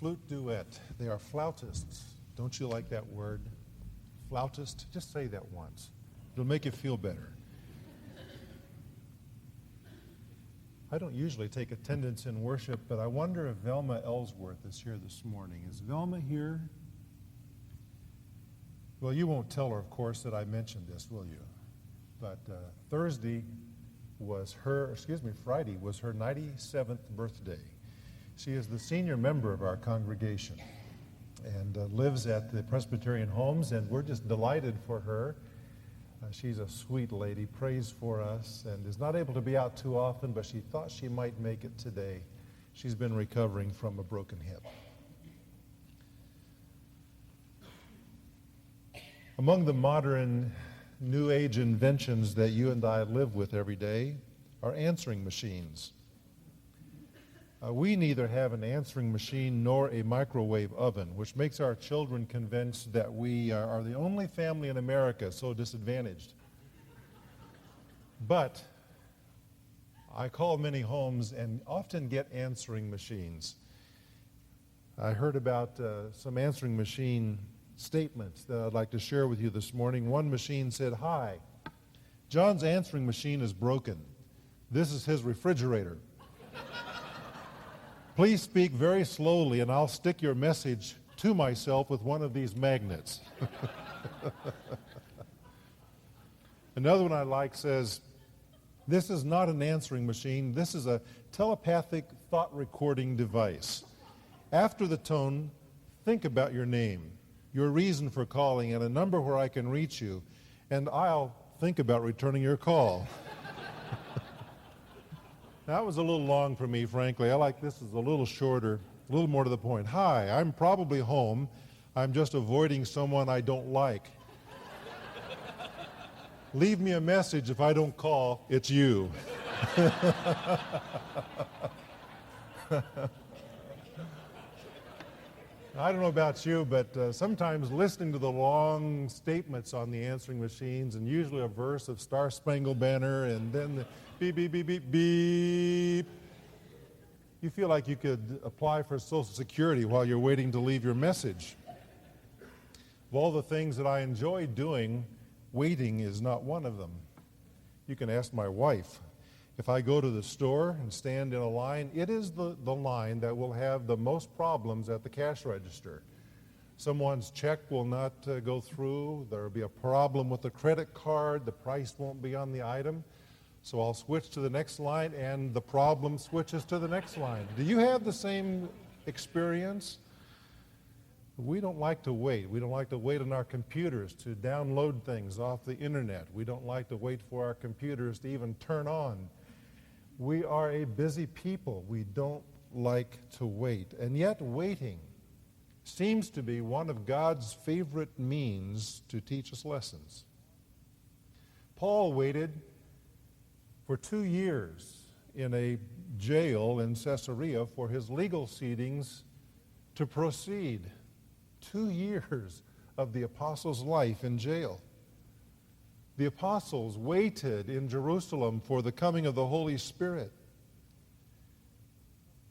flute duet. They are flautists. Don't you like that word? Flautist? Just say that once. It'll make you feel better. I don't usually take attendance in worship, but I wonder if Velma Ellsworth is here this morning. Is Velma here? Well, you won't tell her, of course, that I mentioned this, will you? But Friday was her 97th birthday. She is the senior member of our congregation and lives at the Presbyterian Homes, and we're just delighted for her. She's a sweet lady, prays for us, and is not able to be out too often, but she thought she might make it today. She's been recovering from a broken hip. Among the modern New Age inventions that you and I live with every day are answering machines. We neither have an answering machine nor a microwave oven, which makes our children convinced that we are the only family in America so disadvantaged. But I call many homes and often get answering machines. I heard about some answering machine statements that I'd like to share with you this morning. One machine said, "Hi, John's answering machine is broken. This is his refrigerator. Please speak very slowly and I'll stick your message to myself with one of these magnets." Another one I like says, "This is not an answering machine. This is a telepathic thought recording device. After the tone, think about your name, your reason for calling, and a number where I can reach you, and I'll think about returning your call." That was a little long for me, frankly. I like this is a little shorter, a little more to the point. "Hi, I'm probably home. I'm just avoiding someone I don't like. Leave me a message if I don't call. It's you." I don't know about you, but sometimes listening to the long statements on the answering machines, and usually a verse of Star Spangled Banner, and then the beep, beep, beep, beep, beep, you feel like you could apply for Social Security while you're waiting to leave your message. Of all the things that I enjoy doing, waiting is not one of them. You can ask my wife. If I go to the store and stand in a line, it is the line that will have the most problems at the cash register. Someone's check will not go through. There will be a problem with the credit card. The price won't be on the item. So I'll switch to the next line, and the problem switches to the next line. Do you have the same experience? We don't like to wait. We don't like to wait on our computers to download things off the internet. We don't like to wait for our computers to even turn on. We are a busy people. We don't like to wait. And yet waiting seems to be one of God's favorite means to teach us lessons. Paul waited for 2 years in a jail in Caesarea for his legal proceedings to proceed. 2 years of the apostles' life in jail. The apostles waited in Jerusalem for the coming of the Holy Spirit.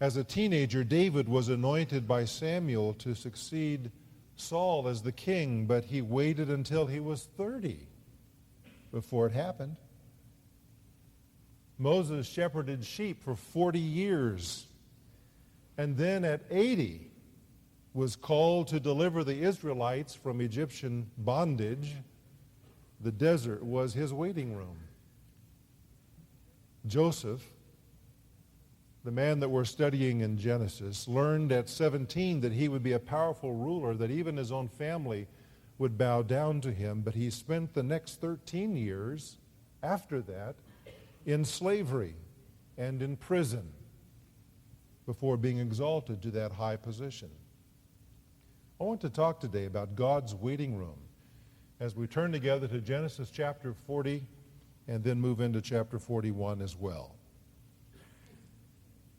As a teenager, David was anointed by Samuel to succeed Saul as the king, but he waited until he was 30 before it happened. Moses shepherded sheep for 40 years, and then at 80 was called to deliver the Israelites from Egyptian bondage. The desert was his waiting room. Joseph, the man that we're studying in Genesis, learned at 17 that he would be a powerful ruler, that even his own family would bow down to him, but he spent the next 13 years after that in slavery and in prison before being exalted to that high position. I want to talk today about God's waiting room as we turn together to Genesis chapter 40 and then move into chapter 41 as well.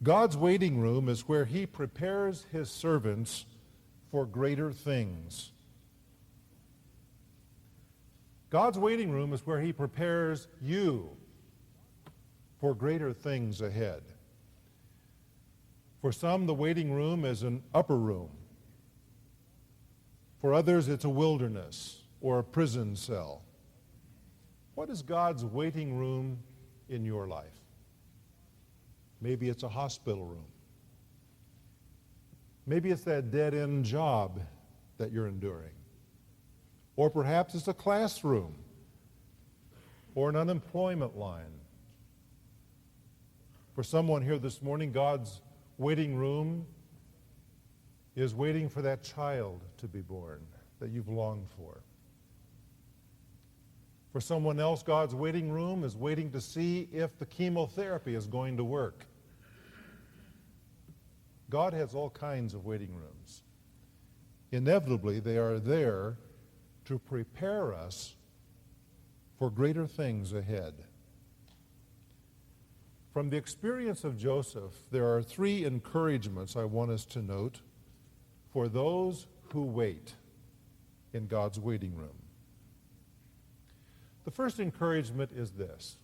God's waiting room is where he prepares his servants for greater things. God's waiting room is where he prepares you for greater things ahead. For some, the waiting room is an upper room. For others, it's a wilderness or a prison cell. What is God's waiting room in your life? Maybe it's a hospital room. Maybe it's that dead-end job that you're enduring. Or perhaps it's a classroom or an unemployment line. For someone here this morning, God's waiting room is waiting for that child to be born that you've longed for. For someone else, God's waiting room is waiting to see if the chemotherapy is going to work. God has all kinds of waiting rooms. Inevitably, they are there to prepare us for greater things ahead. From the experience of Joseph, there are 3 encouragements I want us to note for those who wait in God's waiting room. The first encouragement is this,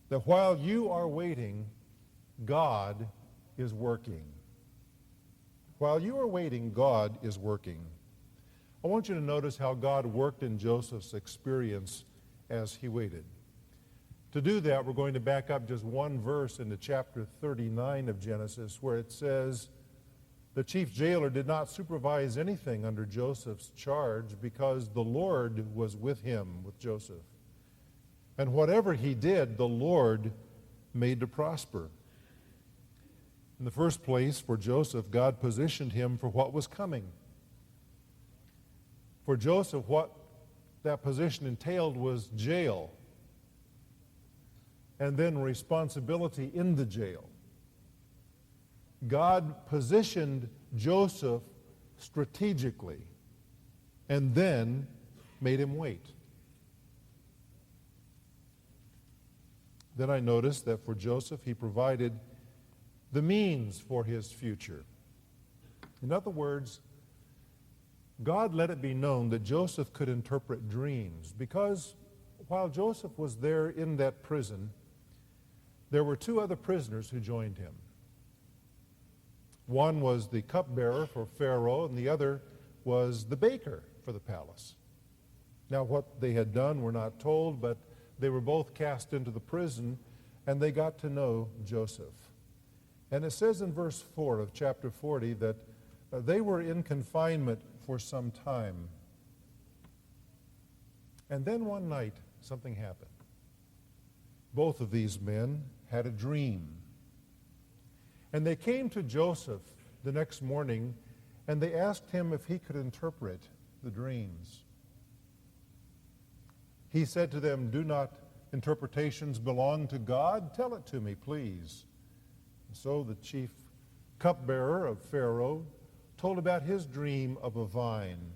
that while you are waiting, God is working. While you are waiting, God is working. I want you to notice how God worked in Joseph's experience as he waited. To do that, we're going to back up just one verse into chapter 39 of Genesis, where it says, the chief jailer did not supervise anything under Joseph's charge because the Lord was with him, with Joseph. And whatever he did, the Lord made to prosper. In the first place, for Joseph, God positioned him for what was coming. For Joseph, what that position entailed was jail, and then responsibility in the jail. God positioned Joseph strategically and then made him wait. Then I noticed that for Joseph, he provided the means for his future. In other words, God let it be known that Joseph could interpret dreams, because while Joseph was there in that prison, there were 2 other prisoners who joined him. One was the cupbearer for Pharaoh, and the other was the baker for the palace. Now, what they had done, we're not told, but they were both cast into the prison, and they got to know Joseph. And it says in verse 4 of chapter 40 that they were in confinement for some time. And then one night, something happened. Both of these men had a dream. And they came to Joseph the next morning, and they asked him if he could interpret the dreams. He said to them, "Do not interpretations belong to God? Tell it to me, please." And so the chief cupbearer of Pharaoh told about his dream of a vine.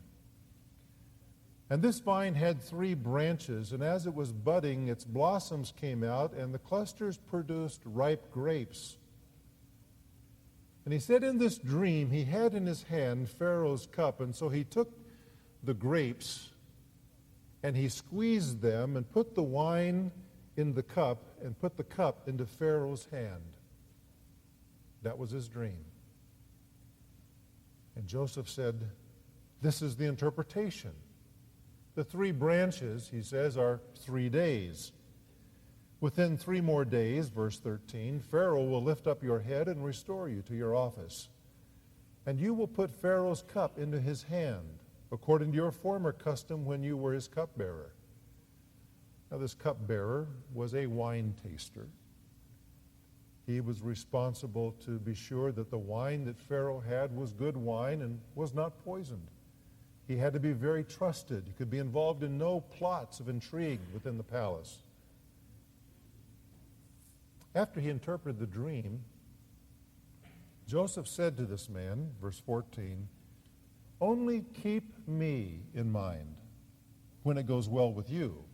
And this vine had 3 branches, and as it was budding, its blossoms came out, and the clusters produced ripe grapes. And he said in this dream he had in his hand Pharaoh's cup, and so he took the grapes and he squeezed them and put the wine in the cup and put the cup into Pharaoh's hand. That was his dream. And Joseph said, "This is the interpretation. The 3 branches," he says, "are 3 days. Within 3 more days," verse 13, "Pharaoh will lift up your head and restore you to your office. And you will put Pharaoh's cup into his hand, according to your former custom when you were his cupbearer." Now, this cupbearer was a wine taster. He was responsible to be sure that the wine that Pharaoh had was good wine and was not poisoned. He had to be very trusted. He could be involved in no plots of intrigue within the palace. After he interpreted the dream, Joseph said to this man, verse 14, "Only keep me in mind when it goes well with you.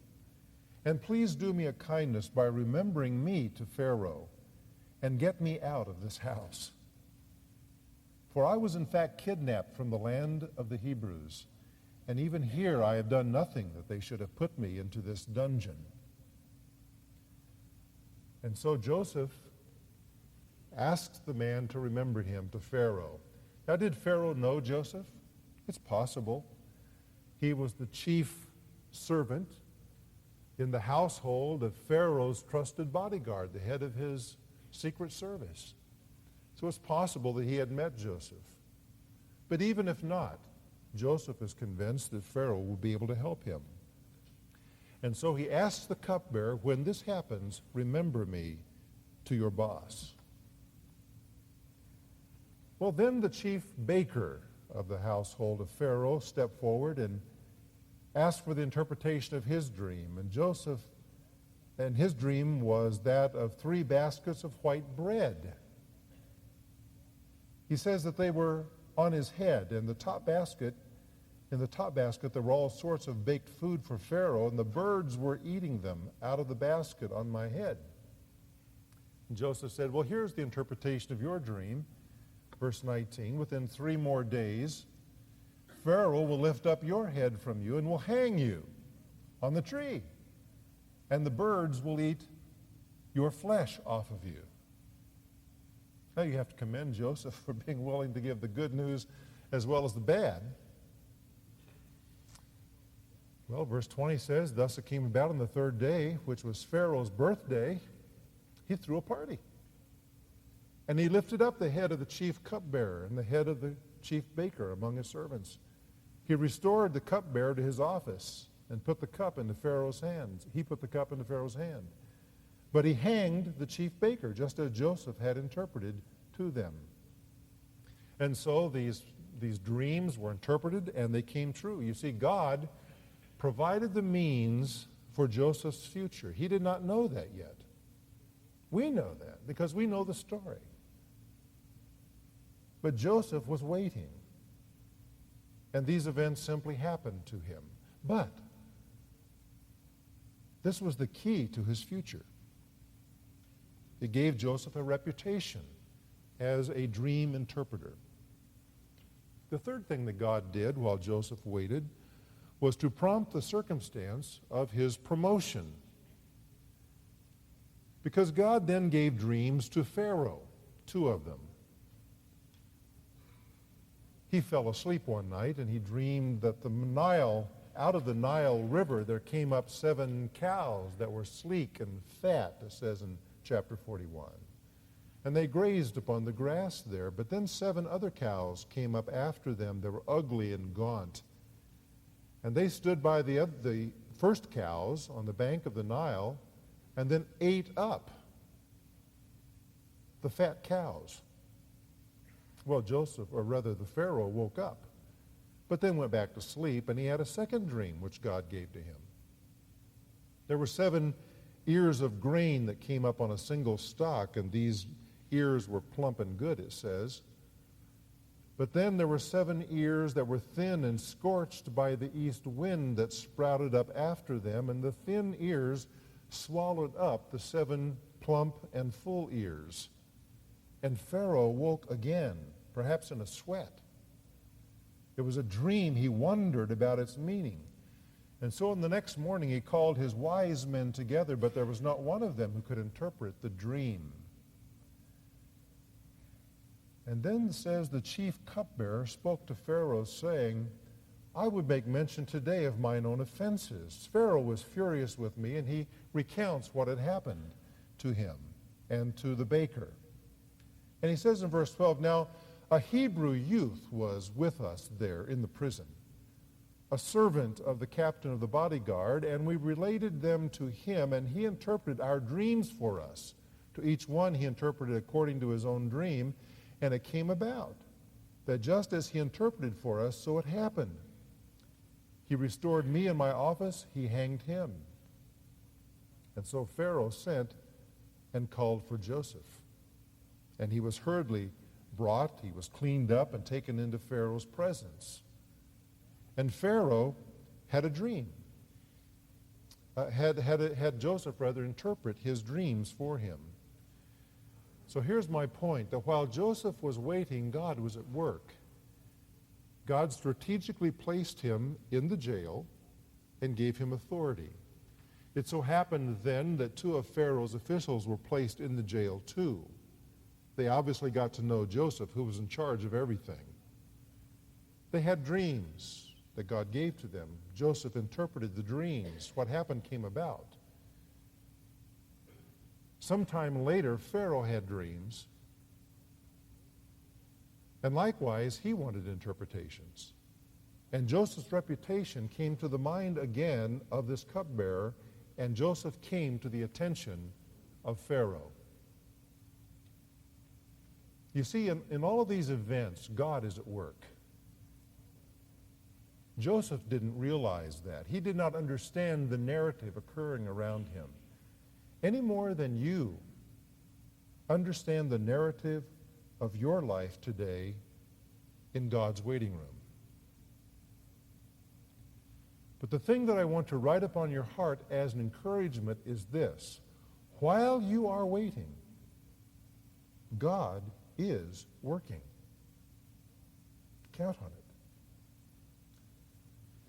And please do me a kindness by remembering me to Pharaoh and get me out of this house. For I was in fact kidnapped from the land of the Hebrews, and even here I have done nothing that they should have put me into this dungeon." And so Joseph asks the man to remember him to Pharaoh. Now, did Pharaoh know Joseph? It's possible. He was the chief servant in the household of Pharaoh's trusted bodyguard, the head of his secret service. So it's possible that he had met Joseph. But even if not, Joseph is convinced that Pharaoh will be able to help him. And so he asks the cupbearer, when this happens, remember me to your boss. Well, then the chief baker of the household of Pharaoh stepped forward and asked for the interpretation of his dream. And Joseph, and his dream was that of 3 baskets of white bread. He says that they were on his head, and in the top basket there were all sorts of baked food for Pharaoh, and the birds were eating them out of the basket on my head. And Joseph said, well, here's the interpretation of your dream. Verse 19, within 3 more days, Pharaoh will lift up your head from you and will hang you on the tree, and the birds will eat your flesh off of you. Now you have to commend Joseph for being willing to give the good news as well as the bad. Well, verse 20 says, thus it came about on the 3rd day, which was Pharaoh's birthday, he threw a party. And he lifted up the head of the chief cupbearer and the head of the chief baker among his servants. He restored the cupbearer to his office and put the cup into Pharaoh's hands. He put the cup into Pharaoh's hand. But he hanged the chief baker, just as Joseph had interpreted to them. And so these dreams were interpreted and they came true. You see, God provided the means for Joseph's future. He did not know that yet. We know that because we know the story. But Joseph was waiting. And these events simply happened to him. But this was the key to his future. It gave Joseph a reputation as a dream interpreter. The third thing that God did while Joseph waited was to prompt the circumstance of his promotion. Because God then gave dreams to Pharaoh, 2 of them. He fell asleep one night and he dreamed that out of the Nile River there came up 7 cows that were sleek and fat, it says in chapter 41. And they grazed upon the grass there, but then 7 other cows came up after them that were ugly and gaunt. And they stood by the first cows on the bank of the Nile and then ate up the fat cows. Well, the Pharaoh woke up, but then went back to sleep, and he had a second dream which God gave to him. There were 7 ears of grain that came up on a single stalk, and these ears were plump and good, it says. But then there were 7 ears that were thin and scorched by the east wind that sprouted up after them, and the thin ears swallowed up the 7 plump and full ears. And Pharaoh woke again, perhaps in a sweat. It was a dream. He wondered about its meaning. And so on the next morning he called his wise men together, but there was not one of them who could interpret the dream. And then says the chief cupbearer spoke to Pharaoh, saying, I would make mention today of mine own offenses. Pharaoh was furious with me, and he recounts what had happened to him and to the baker. And he says in verse 12, now a Hebrew youth was with us there in the prison, a servant of the captain of the bodyguard, and we related them to him, and he interpreted our dreams for us. To each one he interpreted according to his own dream, and it came about that just as he interpreted for us, so it happened. He restored me in my office, he hanged him. And so Pharaoh sent and called for Joseph. And he was hurriedly brought, he was cleaned up and taken into Pharaoh's presence. And Pharaoh had a dream. Had Joseph interpret his dreams for him. So here's my point, that while Joseph was waiting, God was at work. God strategically placed him in the jail and gave him authority. It so happened then that 2 of Pharaoh's officials were placed in the jail too. They obviously got to know Joseph, who was in charge of everything. They had dreams that God gave to them. Joseph interpreted the dreams. What happened came about. Sometime later, Pharaoh had dreams. And likewise, he wanted interpretations. And Joseph's reputation came to the mind again of this cupbearer, and Joseph came to the attention of Pharaoh. You see, in all of these events, God is at work. Joseph didn't realize that. He did not understand the narrative occurring around him any more than you understand the narrative of your life today in God's waiting room. But the thing that I want to write upon your heart as an encouragement is this: while you are waiting, God is working. Count on it.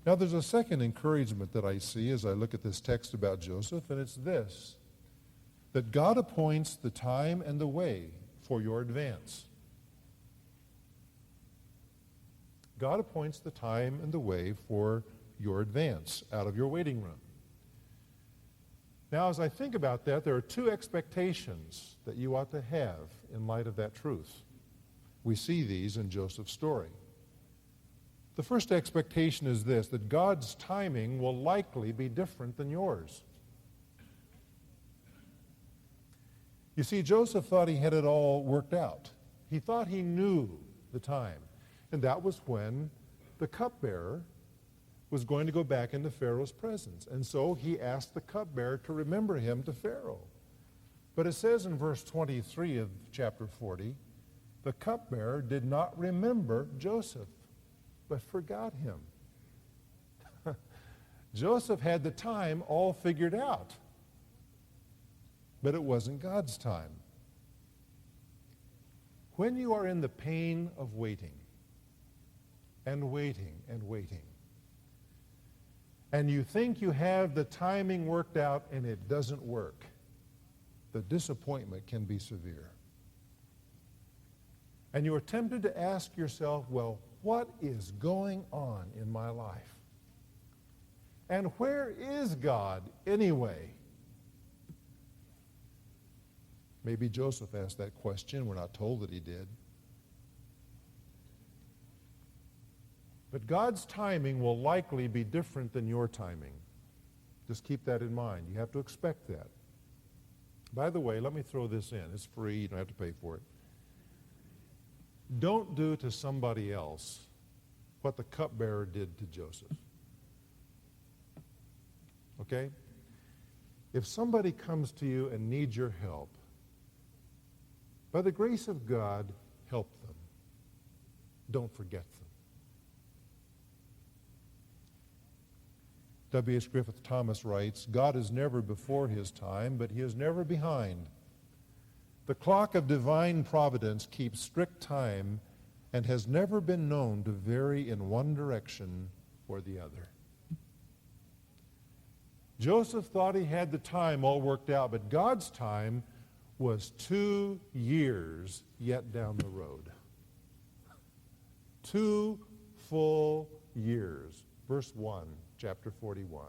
Now, there's a second encouragement that I see as I look at this text about Joseph, and it's this: that God appoints the time and the way for your advance. God appoints the time and the way for your advance out of your waiting room. Now, as I think about that, there are two expectations that you ought to have in light of that truth. We see these in Joseph's story. The first expectation is this: that God's timing will likely be different than yours. You see, Joseph thought he had it all worked out. He thought he knew the time. And that was when the cupbearer was going to go back into Pharaoh's presence. And so he asked the cupbearer to remember him to Pharaoh. But it says in verse 23 of chapter 40, the cupbearer did not remember Joseph, but forgot him. Joseph had the time all figured out, but it wasn't God's time. When you are in the pain of waiting, and waiting, and waiting, and you think you have the timing worked out and it doesn't work, the disappointment can be severe. And you are tempted to ask yourself, well, what is going on in my life? And where is God anyway? Maybe Joseph asked that question. We're not told that he did. But God's timing will likely be different than your timing. Just keep that in mind. You have to expect that. By the way, let me throw this in. It's free. You don't have to pay for it. Don't do to somebody else what the cupbearer did to Joseph. Okay? If somebody comes to you and needs your help, by the grace of God, help them. Don't forget them. W.H. Griffith Thomas writes, God is never before his time, but he is never behind. The clock of divine providence keeps strict time and has never been known to vary in one direction or the other. Joseph thought he had the time all worked out, but God's time was 2 years yet down the road. 2 full years. Verse 1, chapter 41.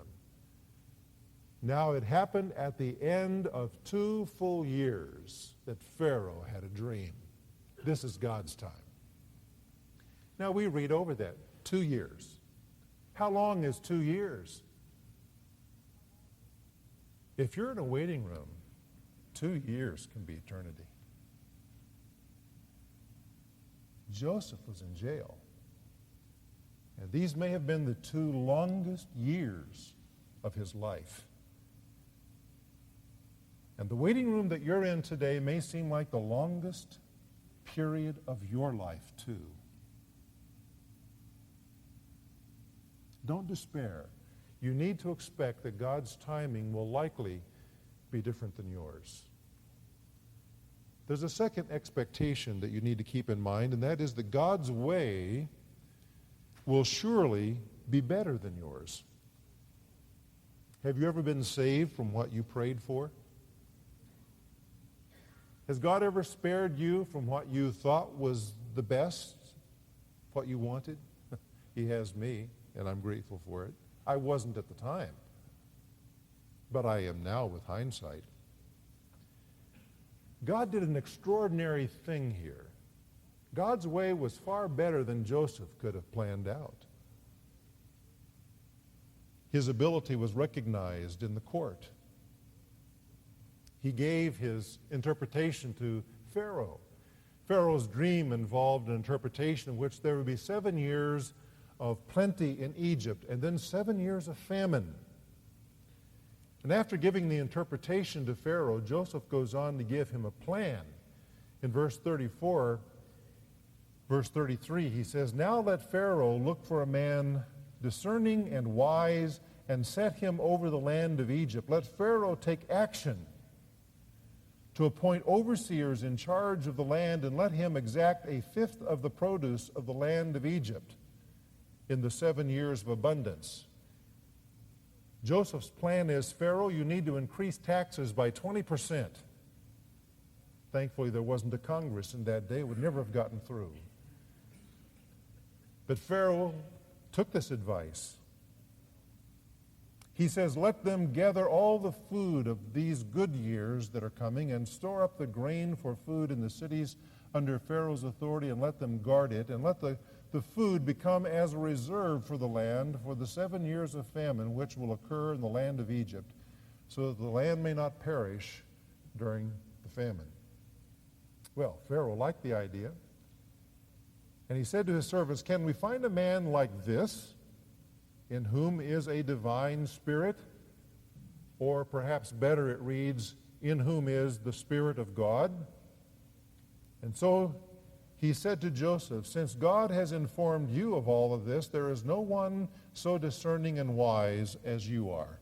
Now it happened at the end of 2 full years that Pharaoh had a dream. This is God's time. Now we read over that. 2 years. How long is 2 years? If you're in a waiting room, 2 years can be eternity. Joseph was in jail. And these may have been the 2 longest years of his life. And the waiting room that you're in today may seem like the longest period of your life, too. Don't despair. You need to expect that God's timing will likely be different than yours. There's a second expectation that you need to keep in mind, and that is that God's way will surely be better than yours. Have you ever been saved from what you prayed for? Has God ever spared you from what you thought was the best, what you wanted? He has me, and I'm grateful for it. I wasn't at the time, but I am now with hindsight. God did an extraordinary thing here. God's way was far better than Joseph could have planned out. His ability was recognized in the court. He gave his interpretation to Pharaoh. Pharaoh's dream involved an interpretation in which there would be 7 years of plenty in Egypt and then 7 years of famine. And after giving the interpretation to Pharaoh, Joseph goes on to give him a plan. In verse 34, verse 33, he says, "Now let Pharaoh look for a man discerning and wise and set him over the land of Egypt. Let Pharaoh take action to appoint overseers in charge of the land, and let him exact a fifth of the produce of the land of Egypt in the 7 years of abundance." Joseph's plan is, Pharaoh, you need to increase taxes by 20%. Thankfully, there wasn't a Congress in that day. It would never have gotten through. But Pharaoh took this advice. He says, "Let them gather all the food of these good years that are coming and store up the grain for food in the cities under Pharaoh's authority, and let them guard it, and let the food become as a reserve for the land for the 7 years of famine which will occur in the land of Egypt, so that the land may not perish during the famine." Well, Pharaoh liked the idea, and he said to his servants, "Can we find a man like this, in whom is a divine spirit?" Or perhaps better it reads, "in whom is the Spirit of God?" And so he said to Joseph, "Since God has informed you of all of this, there is no one so discerning and wise as you are."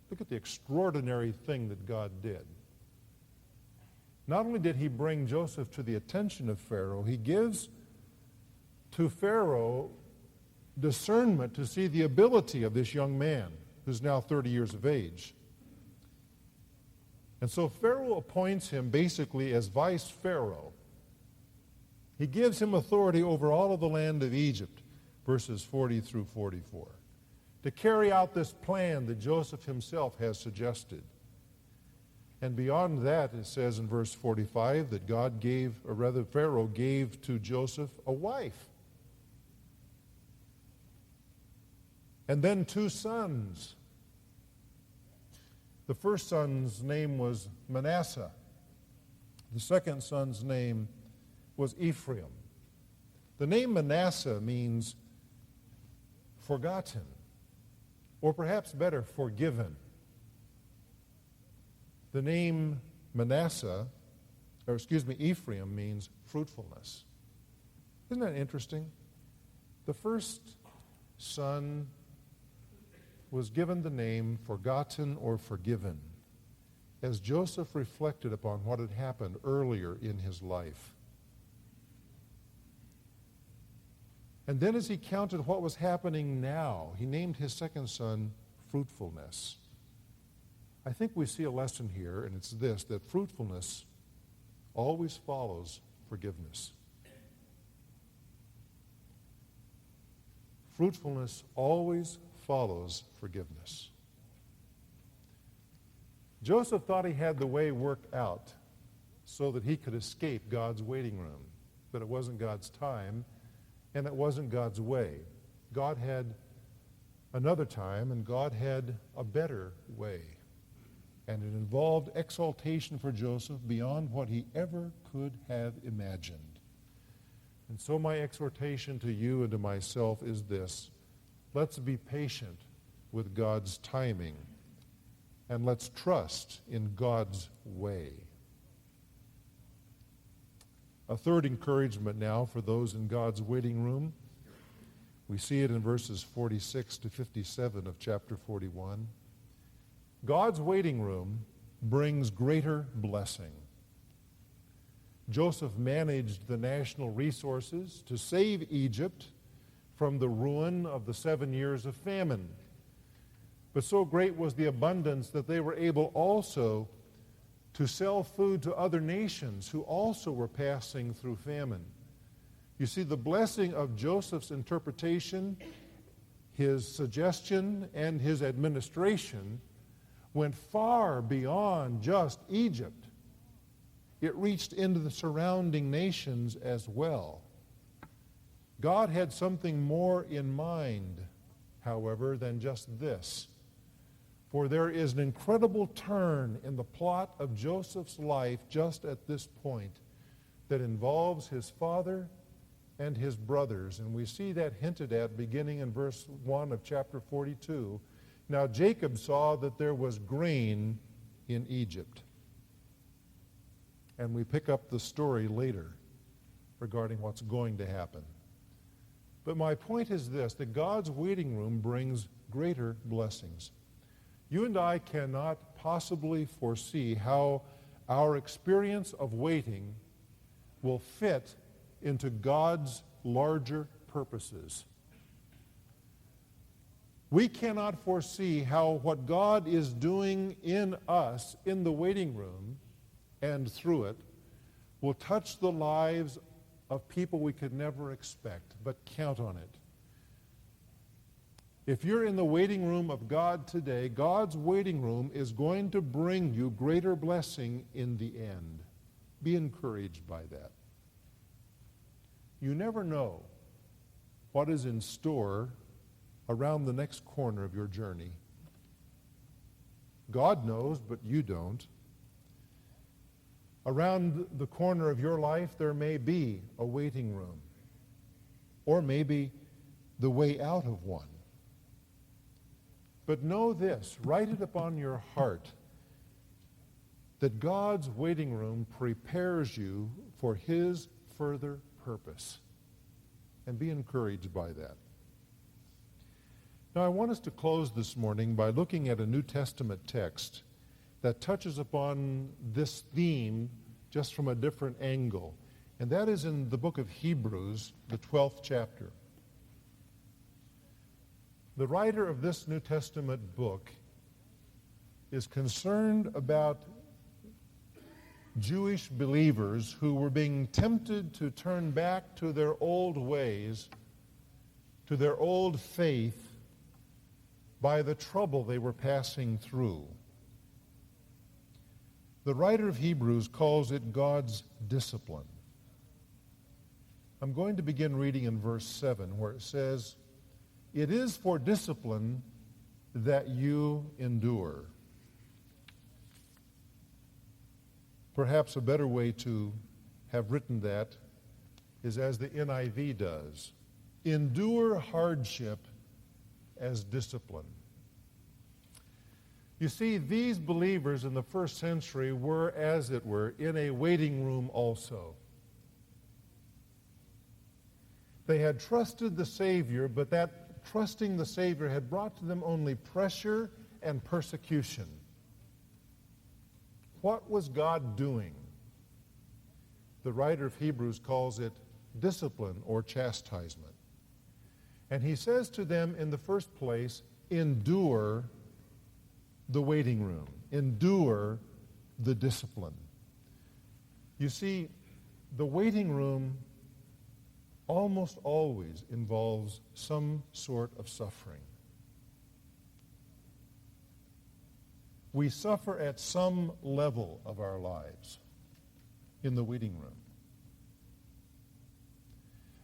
Look at the extraordinary thing that God did. Not only did he bring Joseph to the attention of Pharaoh, he gives to Pharaoh discernment to see the ability of this young man who's now 30 years of age. And so Pharaoh appoints him basically as vice Pharaoh. He gives him authority over all of the land of Egypt, verses 40 through 44, to carry out this plan that Joseph himself has suggested. And beyond that, it says in verse 45 that Pharaoh gave to Joseph a wife. And then 2 sons. The first son's name was Manasseh. The second son's name was Ephraim. The name Manasseh means forgotten, or perhaps better, forgiven. The name Ephraim means fruitfulness. Isn't that interesting? The first son was given the name forgotten or forgiven, as Joseph reflected upon what had happened earlier in his life. And then as he counted what was happening now, he named his second son fruitfulness. I think we see a lesson here, and it's this, that fruitfulness always follows forgiveness. Fruitfulness always follows forgiveness. Joseph thought he had the way worked out so that he could escape God's waiting room, but it wasn't God's time, and it wasn't God's way. God had another time, and God had a better way. And it involved exaltation for Joseph beyond what he ever could have imagined. And so my exhortation to you and to myself is this: let's be patient with God's timing, and let's trust in God's way. A third encouragement now for those in God's waiting room. We see it in verses 46 to 57 of chapter 41. God's waiting room brings greater blessing. Joseph managed the national resources to save Egypt from the ruin of the 7 years of famine. But so great was the abundance that they were able also to sell food to other nations who also were passing through famine. You see, the blessing of Joseph's interpretation, his suggestion, and his administration went far beyond just Egypt. It reached into the surrounding nations as well. God had something more in mind, however, than just this. For there is an incredible turn in the plot of Joseph's life just at this point that involves his father and his brothers. And we see that hinted at beginning in verse 1 of chapter 42. Now Jacob saw that there was grain in Egypt. And we pick up the story later regarding what's going to happen. But my point is this, that God's waiting room brings greater blessings. You and I cannot possibly foresee how our experience of waiting will fit into God's larger purposes. We cannot foresee how what God is doing in us in the waiting room and through it will touch the lives of people we could never expect, but count on it. If you're in the waiting room of God today, God's waiting room is going to bring you greater blessing in the end. Be encouraged by that. You never know what is in store around the next corner of your journey. God knows, but you don't. Around the corner of your life, there may be a waiting room, or maybe the way out of one. But know this, write it upon your heart, that God's waiting room prepares you for his further purpose. And be encouraged by that. Now I want us to close this morning by looking at a New Testament text that touches upon this theme just from a different angle. And that is in the book of Hebrews, the 12th chapter. The writer of this New Testament book is concerned about Jewish believers who were being tempted to turn back to their old ways, to their old faith, by the trouble they were passing through. The writer of Hebrews calls it God's discipline. I'm going to begin reading in verse 7, where it says, "It is for discipline that you endure." Perhaps a better way to have written that is as the NIV does. Endure hardship as discipline. You see, these believers in the first century were, as it were, in a waiting room also. They had trusted the Savior, but that trusting the Savior had brought to them only pressure and persecution. What was God doing? The writer of Hebrews calls it discipline or chastisement. And he says to them in the first place, endure the waiting room. Endure the discipline. You see, the waiting room almost always involves some sort of suffering. We suffer at some level of our lives in the waiting room.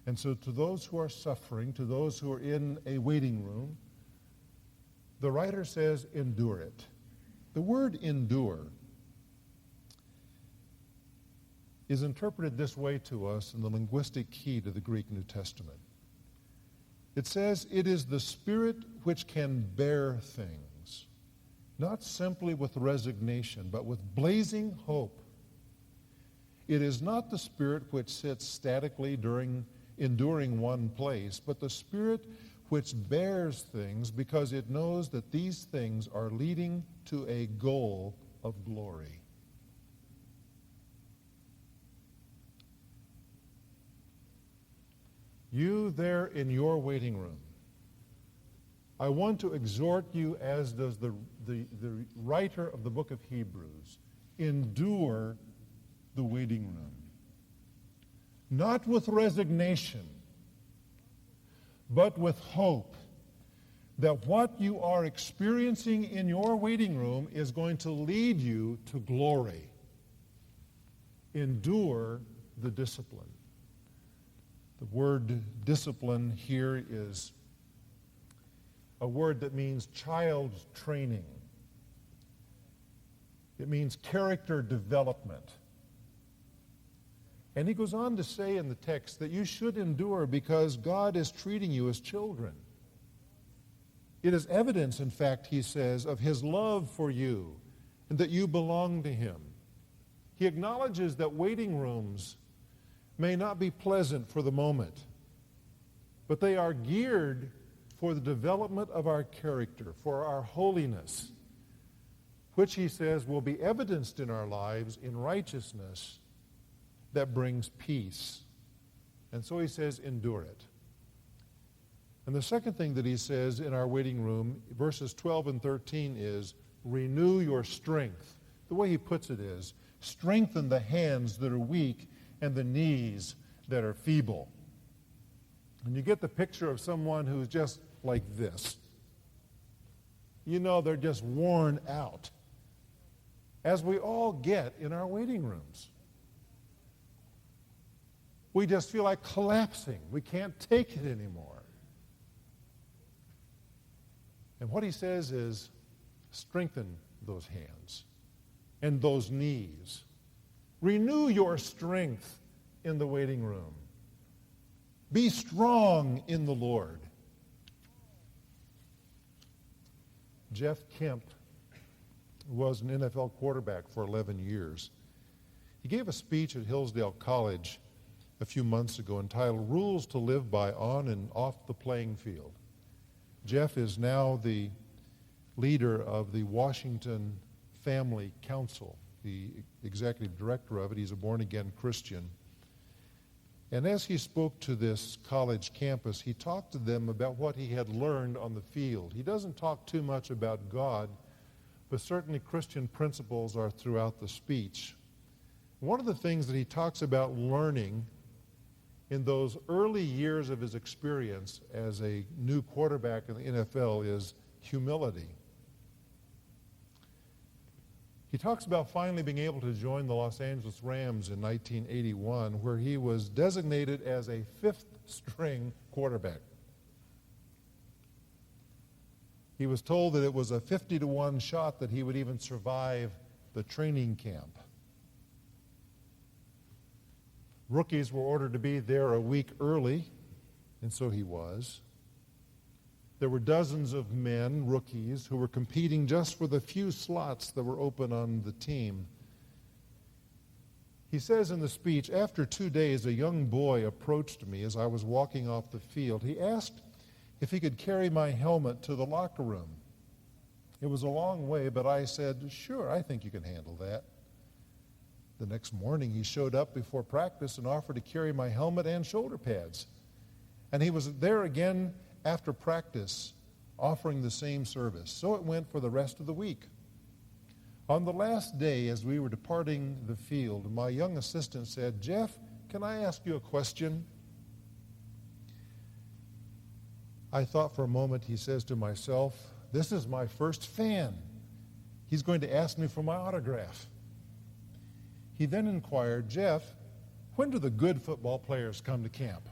And so to those who are suffering, to those who are in a waiting room, the writer says, endure it. The word endure is interpreted this way to us in the linguistic key to the Greek New Testament. It says, it is the spirit which can bear things, not simply with resignation, but with blazing hope. It is not the spirit which sits statically enduring one place, but the spirit which bears things because it knows that these things are leading to a goal of glory. You there in your waiting room, I want to exhort you, as does the writer of the book of Hebrews, endure the waiting room. Not with resignation, but with hope that what you are experiencing in your waiting room is going to lead you to glory. Endure the discipline. The word discipline here is a word that means child training. It means character development. And he goes on to say in the text that you should endure because God is treating you as children. It is evidence, in fact, he says, of his love for you and that you belong to him. He acknowledges that waiting rooms may not be pleasant for the moment, but they are geared for the development of our character, for our holiness, which he says will be evidenced in our lives in righteousness that brings peace. And so he says, endure it. And the second thing that he says in our waiting room, verses 12 and 13, is renew your strength. The way he puts it is, strengthen the hands that are weak and the knees that are feeble. And you get the picture of someone who's just like this. You know, they're just worn out, as we all get in our waiting rooms. We just feel like collapsing. We can't take it anymore. And what he says is, strengthen those hands and those knees. Renew your strength in the waiting room. Be strong in the Lord. Jeff Kemp was an NFL quarterback for 11 years. He gave a speech at Hillsdale College a few months ago entitled Rules to Live By On and Off the Playing Field. Jeff is now the leader of the Washington Family Council, the executive director of it. He's a born-again Christian. And as he spoke to this college campus, he talked to them about what he had learned on the field. He doesn't talk too much about God, but certainly Christian principles are throughout the speech. One of the things that he talks about learning in those early years of his experience as a new quarterback in the NFL is humility. He talks about finally being able to join the Los Angeles Rams in 1981, where he was designated as a fifth-string quarterback. He was told that it was a 50-to-1 shot that he would even survive the training camp. Rookies were ordered to be there a week early, and so he was. There were dozens of men, rookies, who were competing just for the few slots that were open on the team. He says in the speech, after 2 days, a young boy approached me as I was walking off the field. He asked if he could carry my helmet to the locker room. It was a long way, but I said, sure, I think you can handle that. The next morning, he showed up before practice and offered to carry my helmet and shoulder pads. And he was there again after practice, offering the same service. So it went for the rest of the week. On the last day, as we were departing the field, my young assistant said, Jeff, can I ask you a question? I thought for a moment, he says to myself, this is my first fan. He's going to ask me for my autograph. He then inquired, Jeff, when do the good football players come to camp?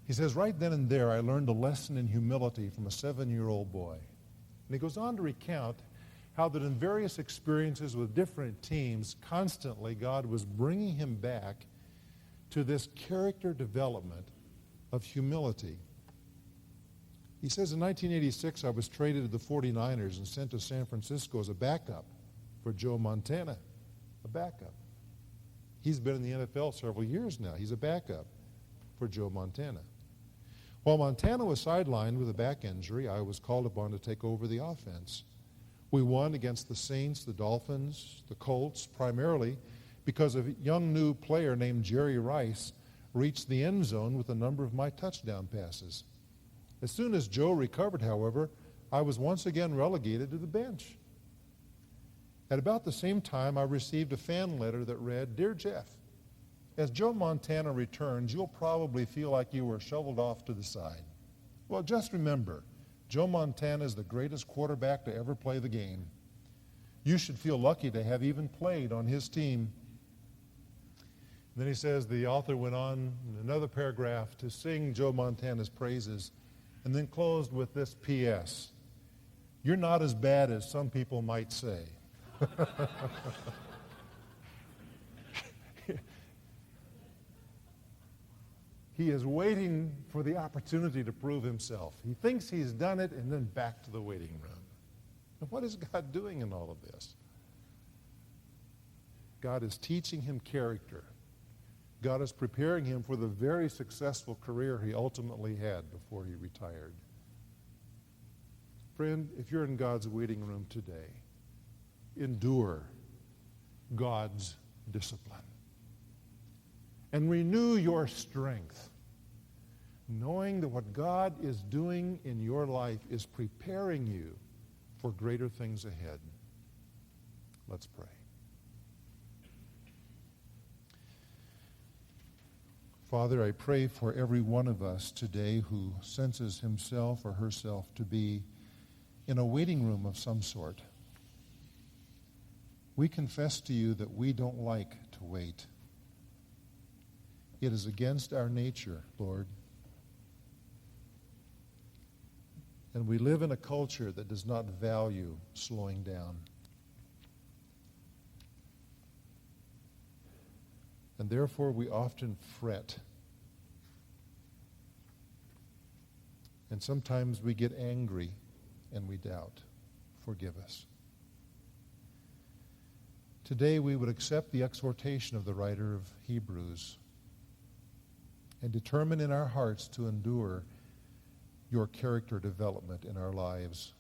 He says, right then and there, I learned a lesson in humility from a 7-year-old boy. And he goes on to recount how that in various experiences with different teams, constantly God was bringing him back to this character development of humility. He says, in 1986, I was traded to the 49ers and sent to San Francisco as a backup for Joe Montana, a backup. He's been in the NFL several years now. He's a backup for Joe Montana. While Montana was sidelined with a back injury, I was called upon to take over the offense. We won against the Saints, the Dolphins, the Colts, primarily because a young new player named Jerry Rice reached the end zone with a number of my touchdown passes. As soon as Joe recovered, however, I was once again relegated to the bench. At about the same time, I received a fan letter that read, "Dear Jeff, as Joe Montana returns, you'll probably feel like you were shoveled off to the side. Well, just remember, Joe Montana is the greatest quarterback to ever play the game. You should feel lucky to have even played on his team." And then he says the author went on in another paragraph to sing Joe Montana's praises and then closed with this P.S. "You're not as bad as some people might say." He is waiting for the opportunity to prove himself. He thinks he's done it, and then back to the waiting room. And what is God doing in all of this? God is teaching him character. God is preparing him for the very successful career he ultimately had before he retired. Friend, if you're in God's waiting room today, endure God's discipline. And renew your strength, knowing that what God is doing in your life is preparing you for greater things ahead. Let's pray. Father, I pray for every one of us today who senses himself or herself to be in a waiting room of some sort. We confess to you that we don't like to wait. It is against our nature, Lord. And we live in a culture that does not value slowing down. And therefore we often fret. And sometimes we get angry and we doubt. Forgive us. Today we would accept the exhortation of the writer of Hebrews and determine in our hearts to endure your character development in our lives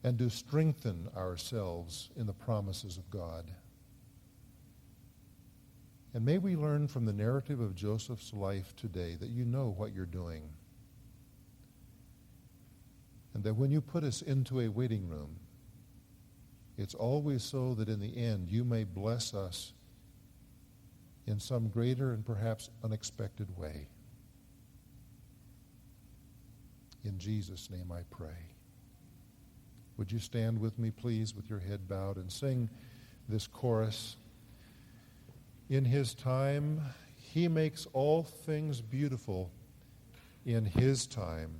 and to strengthen ourselves in the promises of God. And may we learn from the narrative of Joseph's life today that you know what you're doing. And that when you put us into a waiting room, it's always so that in the end you may bless us in some greater and perhaps unexpected way. In Jesus' name I pray. Would you stand with me, please, with your head bowed and sing this chorus? In his time, he makes all things beautiful in his time.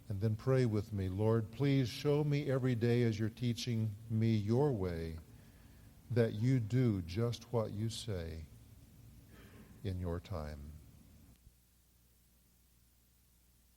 And then pray with me, Lord, please show me every day as you're teaching me your way that you do just what you say in your time.